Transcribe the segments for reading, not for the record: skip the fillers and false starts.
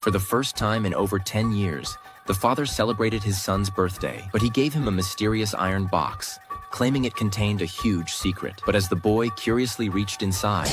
For the first time in over 10 years, the father celebrated his son's birthday, but he gave him a mysterious iron box, claiming it contained a huge secret. But as the boy curiously reached inside,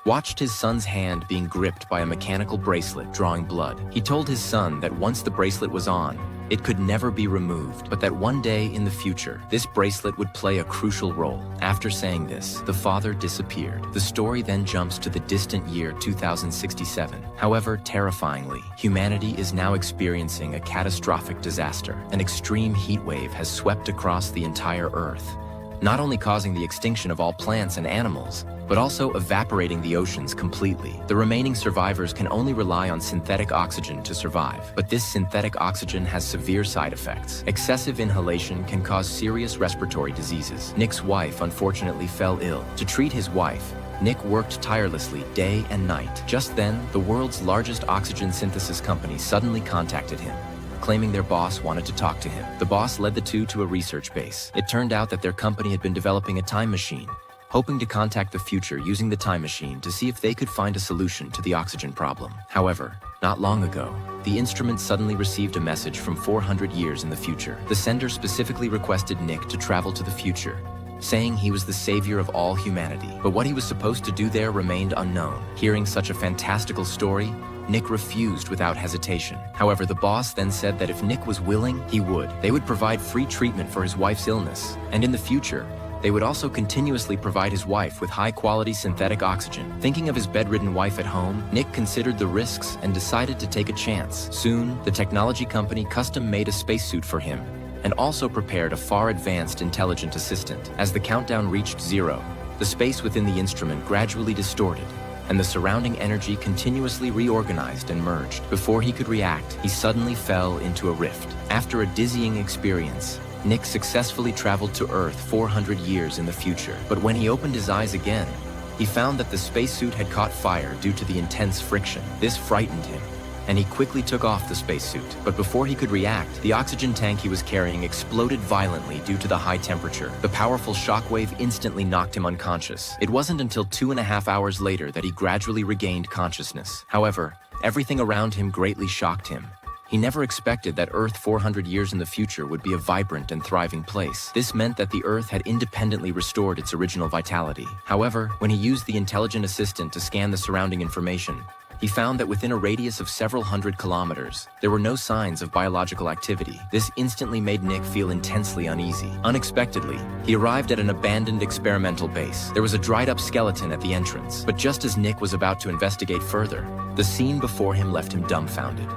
watched his son's hand being gripped by a mechanical bracelet drawing blood. He told his son that once the bracelet was on, it could never be removed, but that one day in the future, this bracelet would play a crucial role. After saying this, the father disappeared. The story then jumps to the distant year 2067. However, terrifyingly, humanity is now experiencing a catastrophic disaster. An extreme heat wave has swept across the entire Earth, not only causing the extinction of all plants and animals, but also evaporating the oceans completely. The remaining survivors can only rely on synthetic oxygen to survive, but this synthetic oxygen has severe side effects. Excessive inhalation can cause serious respiratory diseases. Nick's wife unfortunately fell ill. To treat his wife, Nick worked tirelessly day and night. Just then, the world's largest oxygen synthesis company suddenly contacted him, claiming their boss wanted to talk to him. The boss led the two to a research base. It turned out that their company had been developing a time machine, hoping to contact the future using the time machine to see if they could find a solution to the oxygen problem. However, not long ago, the instrument suddenly received a message from 400 years in the future. The sender specifically requested Nick to travel to the future, saying he was the savior of all humanity. But what he was supposed to do there remained unknown. Hearing such a fantastical story, Nick refused without hesitation. However, the boss then said that if Nick was willing, he would. They would provide free treatment for his wife's illness, and in the future, they would also continuously provide his wife with high-quality synthetic oxygen. Thinking of his bedridden wife at home, Nick considered the risks and decided to take a chance. Soon, the technology company custom-made a spacesuit for him and also prepared a far-advanced intelligent assistant. As the countdown reached 0, the space within the instrument gradually distorted, and the surrounding energy continuously reorganized and merged. Before he could react, he suddenly fell into a rift. After a dizzying experience, Nick successfully traveled to Earth 400 years in the future. But when he opened his eyes again, he found that the spacesuit had caught fire due to the intense friction. This frightened him, and he quickly took off the spacesuit. But before he could react, the oxygen tank he was carrying exploded violently due to the high temperature. The powerful shockwave instantly knocked him unconscious. It wasn't until 2.5 hours later that he gradually regained consciousness. However, everything around him greatly shocked him. He never expected that Earth 400 years in the future would be a vibrant and thriving place. This meant that the Earth had independently restored its original vitality. However, when he used the intelligent assistant to scan the surrounding information, he found that within a radius of several hundred kilometers, there were no signs of biological activity. This instantly made Nick feel intensely uneasy. Unexpectedly, he arrived at an abandoned experimental base. There was a dried-up skeleton at the entrance, but just as Nick was about to investigate further, the scene before him left him dumbfounded.